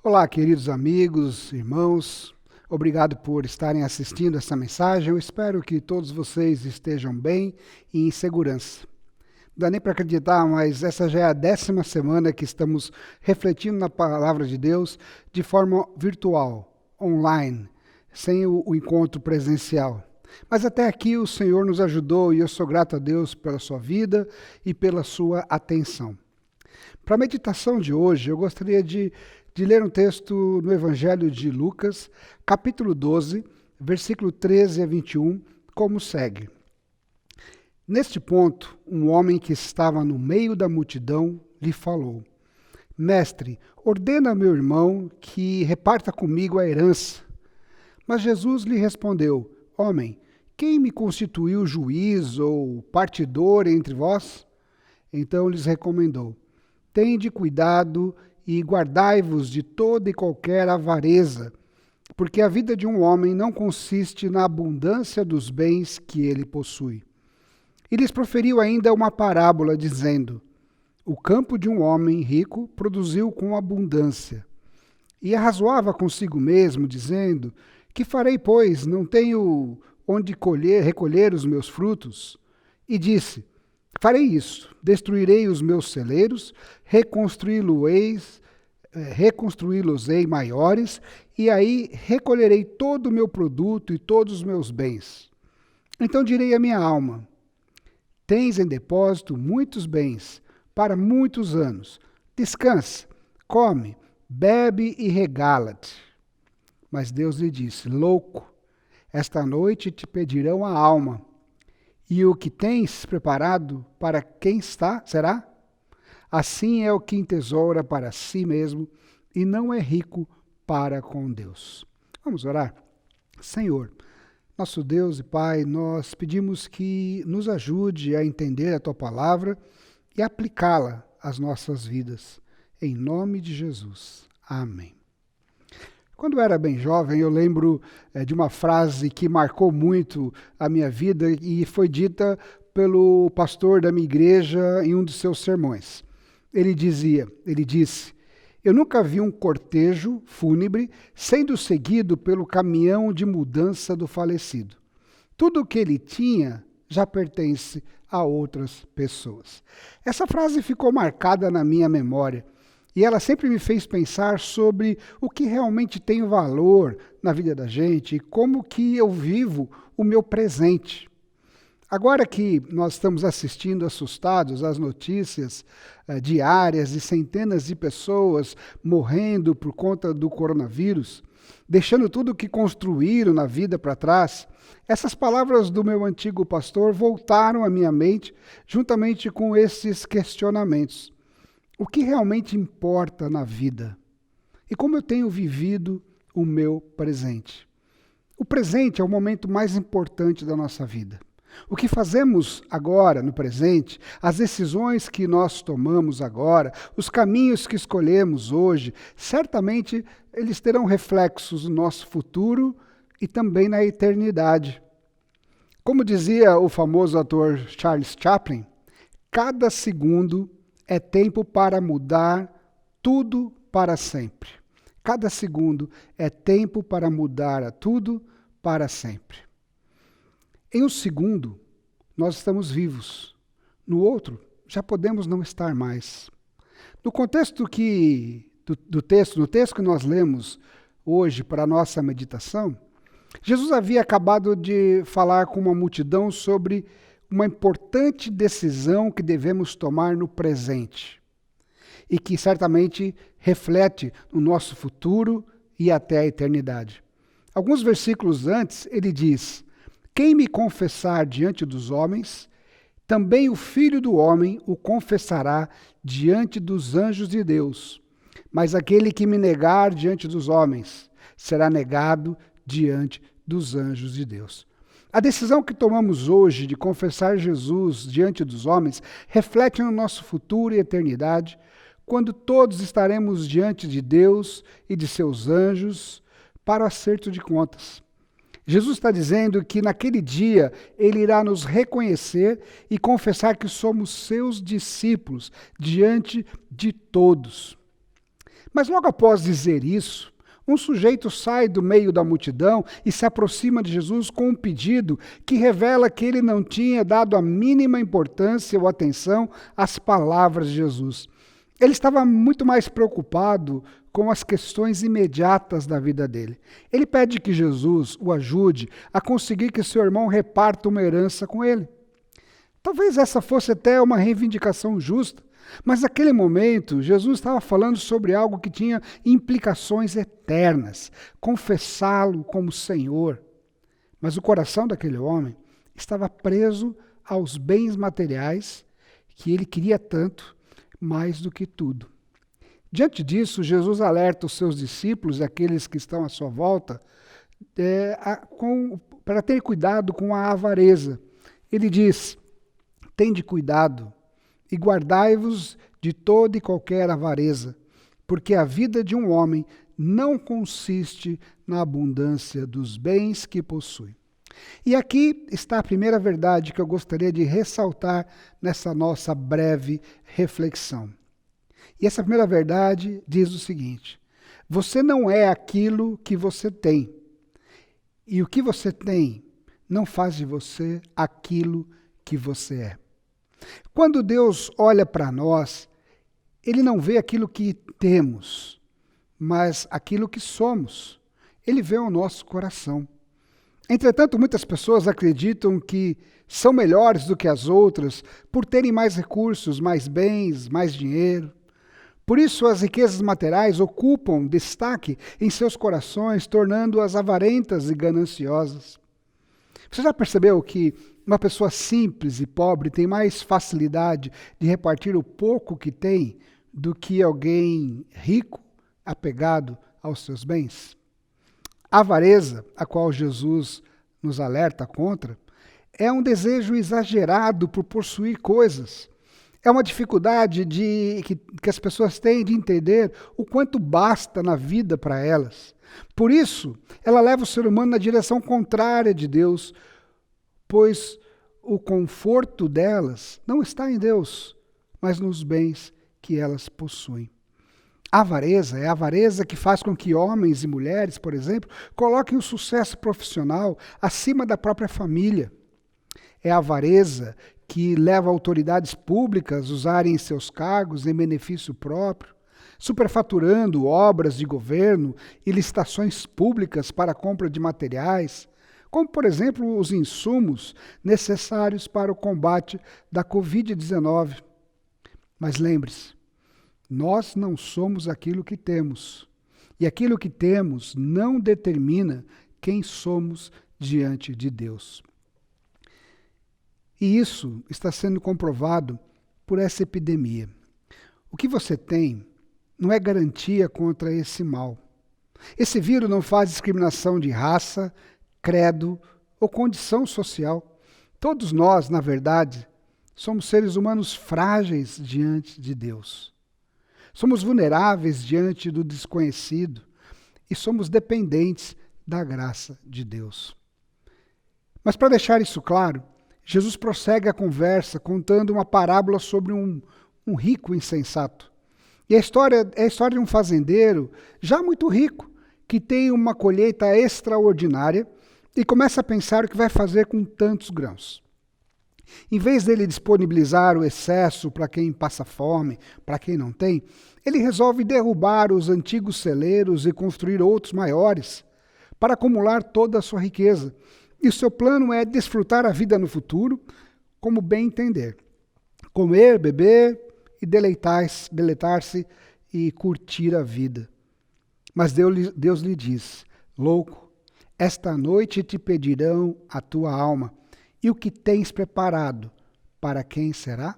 Olá, queridos amigos, irmãos, obrigado por estarem assistindo essa mensagem. Eu espero que todos vocês estejam bem e em segurança. Não dá nem para acreditar, mas essa já é a 10ª semana que estamos refletindo na palavra de Deus de forma virtual, online, sem o encontro presencial. Mas até aqui o Senhor nos ajudou e eu sou grato a Deus pela sua vida e pela sua atenção. Para a meditação de hoje, eu gostaria de ler um texto no Evangelho de Lucas, capítulo 12, versículo 13 a 21, como segue. Neste ponto, um homem que estava no meio da multidão lhe falou: Mestre, ordena a meu irmão que reparta comigo a herança. Mas Jesus lhe respondeu: Homem, quem me constituiu juiz ou partidor entre vós? Então lhes recomendou: Tende cuidado e guardai-vos de toda e qualquer avareza, porque a vida de um homem não consiste na abundância dos bens que ele possui. E lhes proferiu ainda uma parábola, dizendo: O campo de um homem rico produziu com abundância. E arrazoava consigo mesmo, dizendo: Que farei, pois? Não tenho onde recolher os meus frutos? E disse: Farei isso, destruirei os meus celeiros, reconstruí-los-ei maiores, e aí recolherei todo o meu produto e todos os meus bens. Então direi à minha alma: Tens em depósito muitos bens, para muitos anos. Descansa, come, bebe e regala-te. Mas Deus lhe disse: Louco, esta noite te pedirão a alma. E o que tens preparado para quem será? Assim é o que entesoura para si mesmo e não é rico para com Deus. Vamos orar? Senhor, nosso Deus e Pai, nós pedimos que nos ajude a entender a Tua palavra e aplicá-la às nossas vidas. Em nome de Jesus. Amém. Quando eu era bem jovem, eu lembro de uma frase que marcou muito a minha vida e foi dita pelo pastor da minha igreja em um de seus sermões. Ele disse: Eu nunca vi um cortejo fúnebre sendo seguido pelo caminhão de mudança do falecido. Tudo o que ele tinha já pertence a outras pessoas. Essa frase ficou marcada na minha memória. E ela sempre me fez pensar sobre o que realmente tem valor na vida da gente e como que eu vivo o meu presente. Agora que nós estamos assistindo assustados às notícias diárias de centenas de pessoas morrendo por conta do coronavírus, deixando tudo o que construíram na vida para trás, essas palavras do meu antigo pastor voltaram à minha mente juntamente com esses questionamentos. O que realmente importa na vida? E como eu tenho vivido o meu presente? O presente é o momento mais importante da nossa vida. O que fazemos agora, no presente, as decisões que nós tomamos agora, os caminhos que escolhemos hoje, certamente eles terão reflexos no nosso futuro e também na eternidade. Como dizia o famoso ator Charles Chaplin, cada segundo é tempo para mudar tudo para sempre. Cada segundo é tempo para mudar tudo para sempre. Em um segundo, nós estamos vivos. No outro, já podemos não estar mais. No contexto no texto que nós lemos hoje para a nossa meditação, Jesus havia acabado de falar com uma multidão sobre uma importante decisão que devemos tomar no presente e que certamente reflete no nosso futuro e até a eternidade. Alguns versículos antes, ele diz: Quem me confessar diante dos homens, também o Filho do Homem o confessará diante dos anjos de Deus. Mas aquele que me negar diante dos homens, será negado diante dos anjos de Deus. A decisão que tomamos hoje de confessar Jesus diante dos homens reflete no nosso futuro e eternidade, quando todos estaremos diante de Deus e de seus anjos para o acerto de contas. Jesus está dizendo que naquele dia ele irá nos reconhecer e confessar que somos seus discípulos diante de todos. Mas logo após dizer isso, um sujeito sai do meio da multidão e se aproxima de Jesus com um pedido que revela que ele não tinha dado a mínima importância ou atenção às palavras de Jesus. Ele estava muito mais preocupado com as questões imediatas da vida dele. Ele pede que Jesus o ajude a conseguir que seu irmão reparta uma herança com ele. Talvez essa fosse até uma reivindicação justa, mas naquele momento Jesus estava falando sobre algo que tinha implicações eternas, confessá-lo como Senhor. Mas o coração daquele homem estava preso aos bens materiais que ele queria tanto, mais do que tudo. Diante disso, Jesus alerta os seus discípulos e aqueles que estão à sua volta para ter cuidado com a avareza. Ele diz: tende cuidado e guardai-vos de toda e qualquer avareza, porque a vida de um homem não consiste na abundância dos bens que possui. E aqui está a primeira verdade que eu gostaria de ressaltar nessa nossa breve reflexão. E essa primeira verdade diz o seguinte: você não é aquilo que você tem. E o que você tem não faz de você aquilo que você é. Quando Deus olha para nós, Ele não vê aquilo que temos, mas aquilo que somos. Ele vê o nosso coração. Entretanto, muitas pessoas acreditam que são melhores do que as outras por terem mais recursos, mais bens, mais dinheiro. Por isso, as riquezas materiais ocupam destaque em seus corações, tornando-as avarentas e gananciosas. Você já percebeu que uma pessoa simples e pobre tem mais facilidade de repartir o pouco que tem do que alguém rico, apegado aos seus bens? A avareza, a qual Jesus nos alerta contra, é um desejo exagerado por possuir coisas. É uma dificuldade que as pessoas têm de entender o quanto basta na vida para elas. Por isso, ela leva o ser humano na direção contrária de Deus, pois o conforto delas não está em Deus, mas nos bens que elas possuem. A avareza é a avareza que faz com que homens e mulheres, por exemplo, coloquem o sucesso profissional acima da própria família. É a avareza que leva autoridades públicas a usarem seus cargos em benefício próprio, superfaturando obras de governo e licitações públicas para a compra de materiais, como, por exemplo, os insumos necessários para o combate da Covid-19. Mas lembre-se, nós não somos aquilo que temos, e aquilo que temos não determina quem somos diante de Deus. E isso está sendo comprovado por essa epidemia. O que você tem não é garantia contra esse mal. Esse vírus não faz discriminação de raça, credo ou condição social. Todos nós, na verdade, somos seres humanos frágeis diante de Deus. Somos vulneráveis diante do desconhecido e somos dependentes da graça de Deus. Mas para deixar isso claro, Jesus prossegue a conversa contando uma parábola sobre um rico insensato. E a história é a história de um fazendeiro já muito rico, que tem uma colheita extraordinária e começa a pensar o que vai fazer com tantos grãos. Em vez dele disponibilizar o excesso para quem passa fome, para quem não tem, ele resolve derrubar os antigos celeiros e construir outros maiores para acumular toda a sua riqueza. E o seu plano é desfrutar a vida no futuro, como bem entender. Comer, beber e deleitar-se e curtir a vida. Mas Deus lhe diz: louco, esta noite te pedirão a tua alma, e o que tens preparado, para quem será?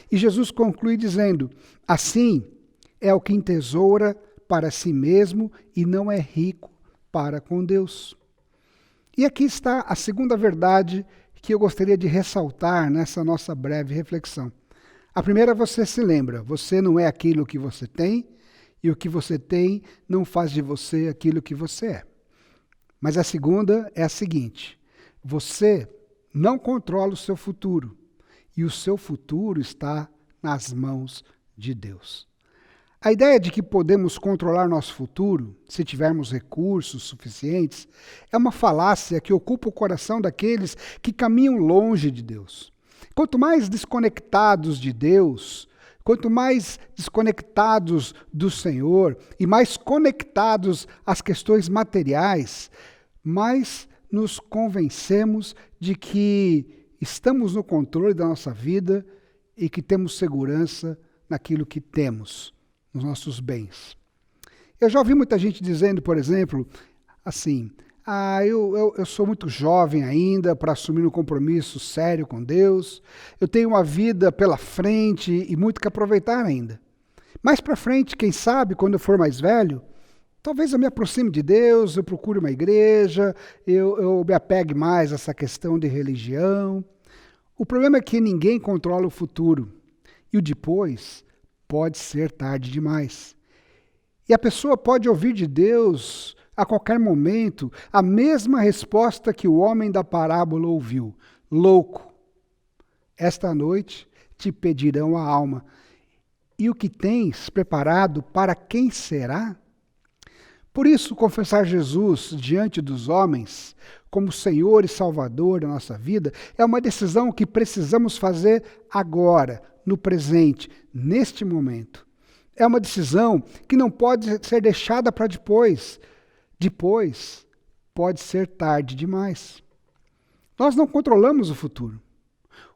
E Jesus conclui dizendo: assim é o que entesoura para si mesmo e não é rico para com Deus. E aqui está a segunda verdade que eu gostaria de ressaltar nessa nossa breve reflexão. A primeira, você se lembra: você não é aquilo que você tem, e o que você tem não faz de você aquilo que você é. Mas a segunda é a seguinte: você não controla o seu futuro, e o seu futuro está nas mãos de Deus. A ideia de que podemos controlar nosso futuro, se tivermos recursos suficientes, é uma falácia que ocupa o coração daqueles que caminham longe de Deus. Quanto mais desconectados de Deus, quanto mais desconectados do Senhor e mais conectados às questões materiais, mais nos convencemos de que estamos no controle da nossa vida e que temos segurança naquilo que temos, nos nossos bens. Eu já ouvi muita gente dizendo, por exemplo, assim, eu sou muito jovem ainda para assumir um compromisso sério com Deus, eu tenho uma vida pela frente e muito que aproveitar ainda. Mais para frente, quem sabe, quando eu for mais velho, talvez eu me aproxime de Deus, eu procure uma igreja, eu me apegue mais a essa questão de religião. O problema é que ninguém controla o futuro e o depois pode ser tarde demais. E a pessoa pode ouvir de Deus a qualquer momento a mesma resposta que o homem da parábola ouviu: louco, esta noite te pedirão a alma. E o que tens preparado, para quem será? Por isso, confessar Jesus diante dos homens como Senhor e Salvador da nossa vida é uma decisão que precisamos fazer agora, no presente, neste momento. É uma decisão que não pode ser deixada para depois. Depois pode ser tarde demais. Nós não controlamos o futuro.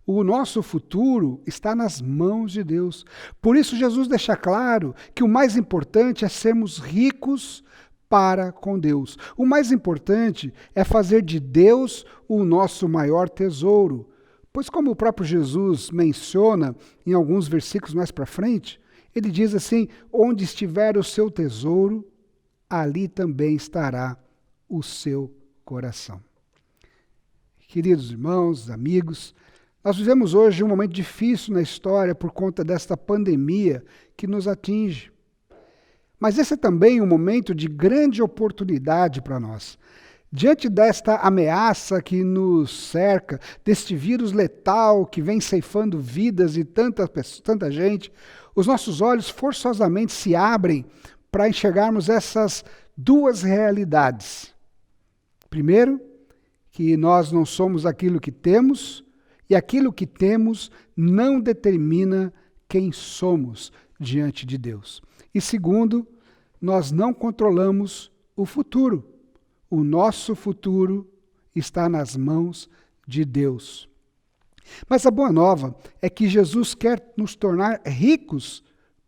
O nosso futuro está nas mãos de Deus. Por isso, Jesus deixa claro que o mais importante é sermos ricos para com Deus. O mais importante é fazer de Deus o nosso maior tesouro. Pois, como o próprio Jesus menciona em alguns versículos mais para frente, ele diz assim: onde estiver o seu tesouro, ali também estará o seu coração. Queridos irmãos, amigos, nós vivemos hoje um momento difícil na história por conta desta pandemia que nos atinge. Mas esse é também um momento de grande oportunidade para nós. Diante desta ameaça que nos cerca, deste vírus letal que vem ceifando vidas de tanta gente, os nossos olhos forçosamente se abrem para enxergarmos essas duas realidades. Primeiro, que nós não somos aquilo que temos, e aquilo que temos não determina quem somos diante de Deus. E segundo, nós não controlamos o futuro. O nosso futuro está nas mãos de Deus. Mas a boa nova é que Jesus quer nos tornar ricos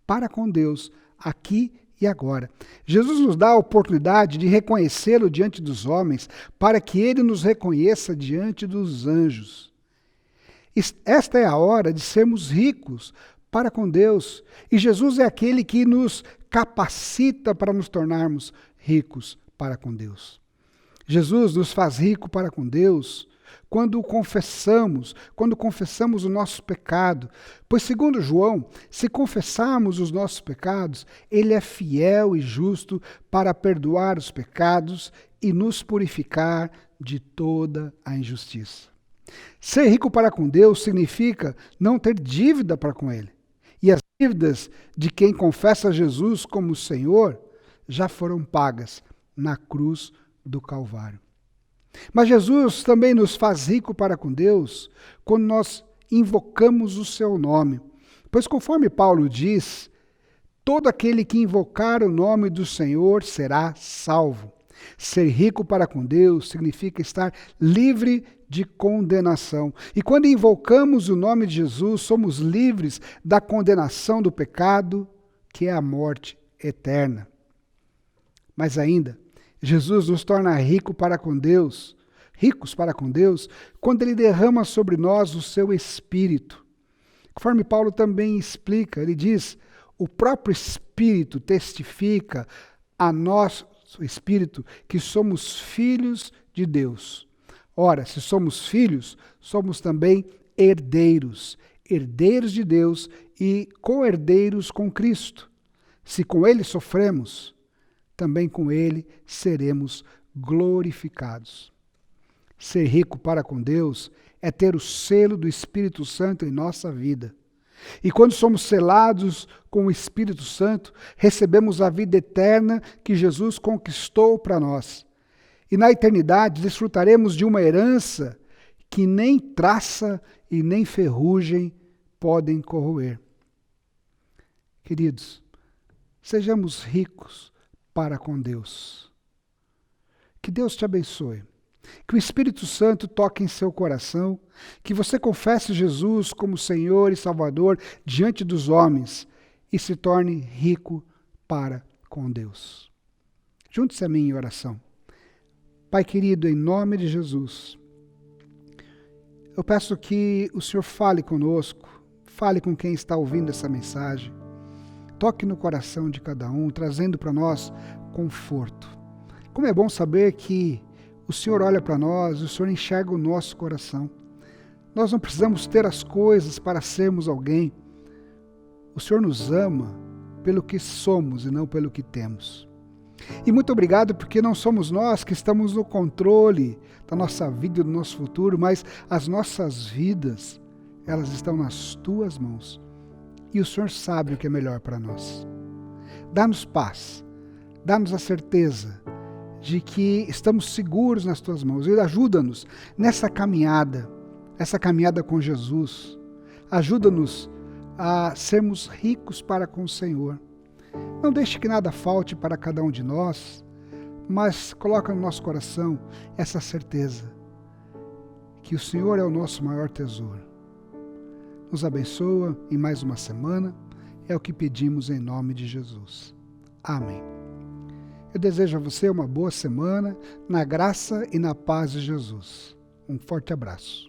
para com Deus, aqui e agora. Jesus nos dá a oportunidade de reconhecê-lo diante dos homens, para que ele nos reconheça diante dos anjos. Esta é a hora de sermos ricos para com Deus. E Jesus é aquele que nos capacita para nos tornarmos ricos para com Deus. Jesus nos faz rico para com Deus quando confessamos o nosso pecado. Pois, segundo João, se confessarmos os nossos pecados, ele é fiel e justo para perdoar os pecados e nos purificar de toda a injustiça. Ser rico para com Deus significa não ter dívida para com ele. E as dívidas de quem confessa Jesus como Senhor já foram pagas na cruz do Calvário. Mas Jesus também nos faz rico para com Deus quando nós invocamos o seu nome. Pois conforme Paulo diz, todo aquele que invocar o nome do Senhor será salvo. Ser rico para com Deus significa estar livre de condenação. E quando invocamos o nome de Jesus, somos livres da condenação do pecado, que é a morte eterna. Mas ainda, Jesus nos torna ricos para com Deus, quando ele derrama sobre nós o seu Espírito. Conforme Paulo também explica, ele diz: o próprio Espírito testifica a nosso Espírito que somos filhos de Deus. Ora, se somos filhos, somos também herdeiros, herdeiros de Deus e co-herdeiros com Cristo. Se com ele sofremos, também com ele seremos glorificados. Ser rico para com Deus é ter o selo do Espírito Santo em nossa vida. E quando somos selados com o Espírito Santo, recebemos a vida eterna que Jesus conquistou para nós. E na eternidade desfrutaremos de uma herança que nem traça e nem ferrugem podem corroer. Queridos, sejamos ricos para com Deus. Que Deus te abençoe. Que o Espírito Santo toque em seu coração, que você confesse Jesus como Senhor e Salvador diante dos homens e se torne rico para com Deus. Junte-se a mim em oração. Pai querido, em nome de Jesus, eu peço que o Senhor fale conosco, fale com quem está ouvindo essa mensagem, toque no coração de cada um, trazendo para nós conforto. Como é bom saber que o Senhor olha para nós, o Senhor enxerga o nosso coração. Nós não precisamos ter as coisas para sermos alguém. O Senhor nos ama pelo que somos e não pelo que temos. E muito obrigado porque não somos nós que estamos no controle da nossa vida e do nosso futuro, mas as nossas vidas, elas estão nas Tuas mãos. E o Senhor sabe o que é melhor para nós. Dá-nos paz, dá-nos a certeza de que estamos seguros nas Tuas mãos e ajuda-nos nessa caminhada, essa caminhada com Jesus. Ajuda-nos a sermos ricos para com o Senhor. Não deixe que nada falte para cada um de nós, mas coloca no nosso coração essa certeza que o Senhor é o nosso maior tesouro. Nos abençoa em mais uma semana, é o que pedimos em nome de Jesus. Amém. Eu desejo a você uma boa semana, na graça e na paz de Jesus. Um forte abraço.